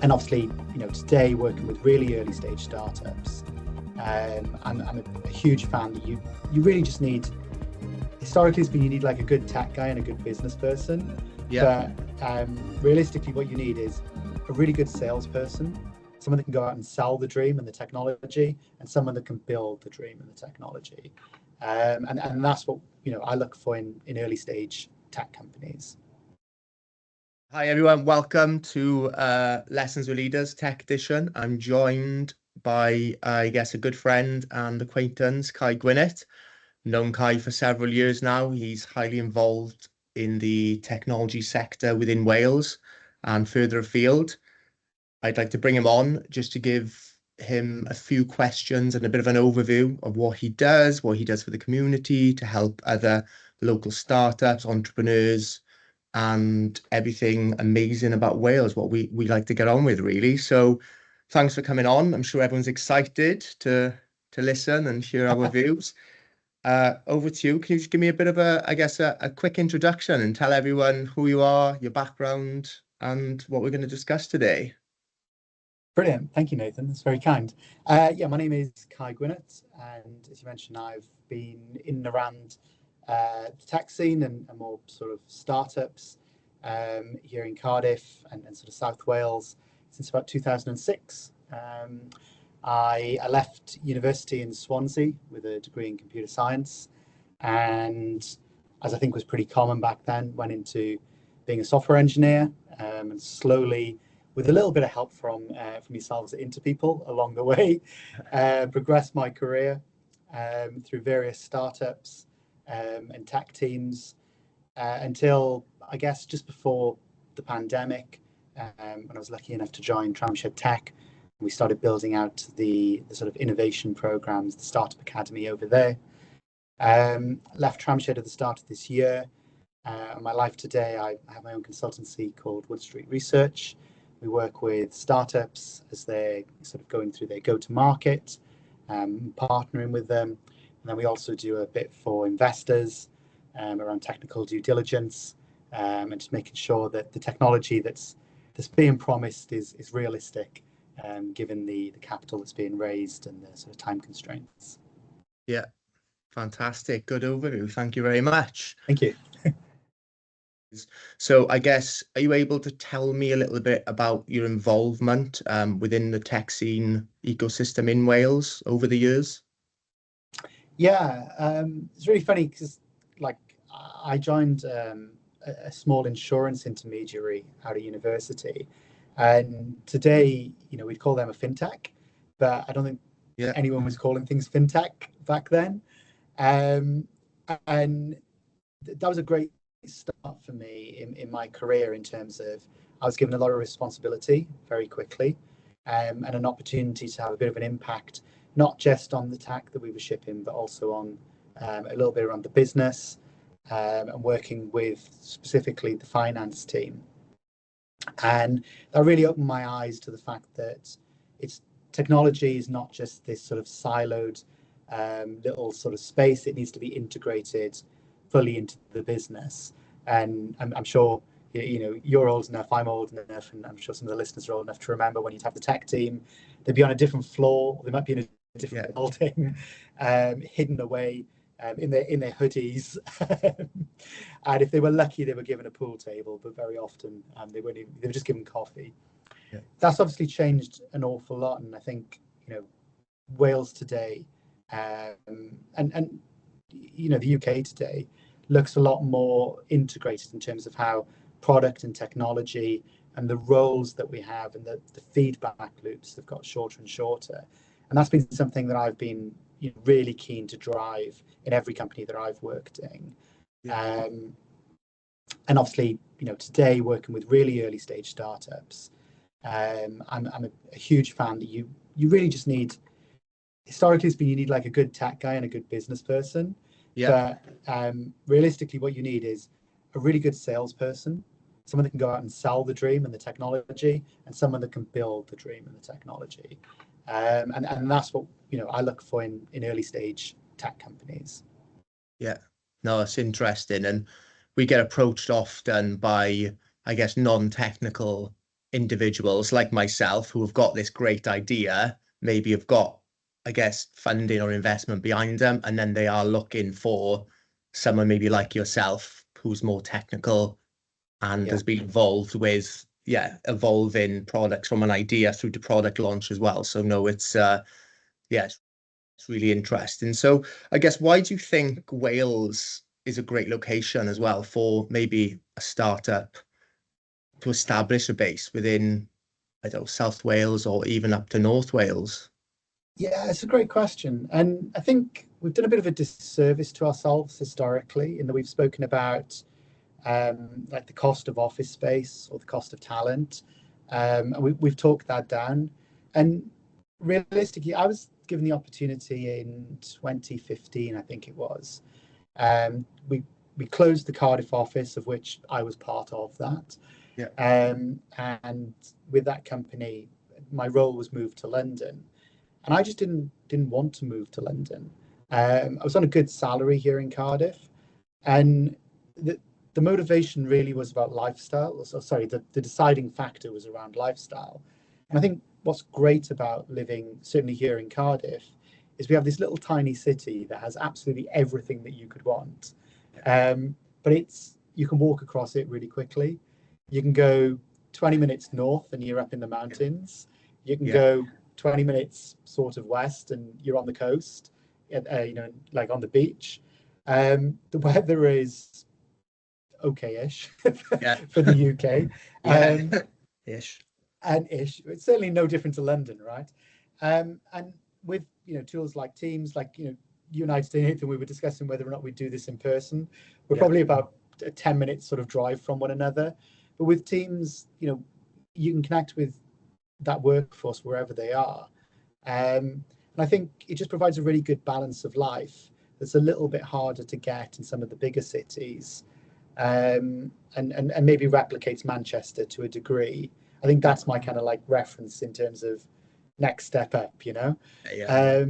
And obviously, today working with really early stage startups, I'm a huge fan that you really just need. Historically, it's been you need like a good tech guy and a good business person. Yeah. But realistically, what you need is a really good salesperson, someone that can go out and sell the dream and the technology, and someone that can build the dream and the technology. And that's what I look for in early stage tech companies. Hi everyone, welcome to Lessons with Leaders Tech Edition. I'm joined by, I guess, a good friend and acquaintance, Cai Gwinnutt. Known Cai for several years now. He's highly involved in the technology sector within Wales and further afield. I'd like to bring him on just to give him a few questions and a bit of an overview of what he does for the community, to help other local startups, entrepreneurs, and everything amazing about Wales, what we like to get on with, really. So thanks for coming on. I'm sure everyone's excited to listen and hear our views. Over to you. Can you just give me a bit of a quick introduction and tell everyone who you are, your background, and what we're going to discuss today? Brilliant. Thank you, Nathan. That's very kind. My name is Cai Gwinnutt, and as you mentioned, I've been in and around the tech scene and more sort of startups here in Cardiff and sort of South Wales since about 2006. I left university in Swansea with a degree in computer science, and as I think was pretty common back then, went into being a software engineer, and slowly, with a little bit of help from yourselves at IntaPeople along the way, progressed my career through various startups and tech teams until, I guess, just before the pandemic, when I was lucky enough to join Tramshed Tech. We started building out the sort of innovation programs, the Startup Academy over there. Left Tramshed at the start of this year. In my life today, I have my own consultancy called Wood Street Research. We work with startups as they're sort of going through their go-to-market, partnering with them. And then we also do a bit for investors around technical due diligence, and just making sure that the technology that's being promised is realistic, given the capital that's being raised and the sort of time constraints. Yeah, fantastic. Good overview. Thank you very much. Thank you. So I guess, are you able to tell me a little bit about your involvement within the tech scene ecosystem in Wales over the years? Yeah, it's really funny because I joined a small insurance intermediary out of university, and today, we'd call them a fintech, but I don't think anyone was calling things fintech back then. And that was a great start for me in my career, in terms of I was given a lot of responsibility very quickly, and an opportunity to have a bit of an impact, not just on the tech that we were shipping, but also on a little bit around the business, and working with specifically the finance team. And that really opened my eyes to the fact that technology is not just this sort of siloed little sort of space. It needs to be integrated fully into the business. And I'm sure you're old enough, I'm old enough, and I'm sure some of the listeners are old enough to remember when you'd have the tech team, they'd be on a different floor, or they might be in a different building, hidden away in their hoodies. And if they were lucky, they were given a pool table, but very often they were just given coffee. Yeah. That's obviously changed an awful lot, and I think Wales today, and the UK today looks a lot more integrated in terms of how product and technology and the roles that we have and the feedback loops have got shorter and shorter. And that's been something that I've been really keen to drive in every company that I've worked in. Yeah. And obviously, today working with really early stage startups, I'm a huge fan that you really just need. Historically, it's been you need like a good tech guy and a good business person. Yeah. But realistically, what you need is a really good salesperson, someone that can go out and sell the dream and the technology, and someone that can build the dream and the technology. And that's what I look for in early stage tech companies. Yeah, no, it's interesting, and we get approached often by, I guess, non-technical individuals like myself who have got this great idea, maybe have got, I guess, funding or investment behind them, and then they are looking for someone maybe like yourself who's more technical and Yeah. has been involved with, evolving products from an idea through to product launch as well. So no, it's it's really interesting. So I guess, why do you think Wales is a great location as well for maybe a startup to establish a base within, I don't know, South Wales or even up to North Wales? Yeah, it's a great question. And I think we've done a bit of a disservice to ourselves historically in that we've spoken about like the cost of office space or the cost of talent. And we've talked that down. And realistically, I was given the opportunity in 2015, I think it was. We closed the Cardiff office, of which I was part of that. Yeah. And with that company, my role was moved to London. And I just didn't want to move to London. I was on a good salary here in Cardiff, and the motivation really was about lifestyle. So, sorry, the deciding factor was around lifestyle. And I think what's great about living, certainly here in Cardiff, is we have this little tiny city that has absolutely everything that you could want. But you can walk across it really quickly. You can go 20 minutes north and you're up in the mountains. You can go 20 minutes sort of west and you're on the coast, like on the beach. The weather is okay-ish for the UK. Ish. And ish. It's certainly no different to London, right? And with tools like Teams, like you and I today, Nathan, we were discussing whether or not we do this in person. We're probably about a 10-minute sort of drive from one another. But with Teams, you can connect with that workforce wherever they are. And I think it just provides a really good balance of life that's a little bit harder to get in some of the bigger cities, and maybe replicates Manchester to a degree. I think that's my kind of like reference in terms of next step up, Yeah.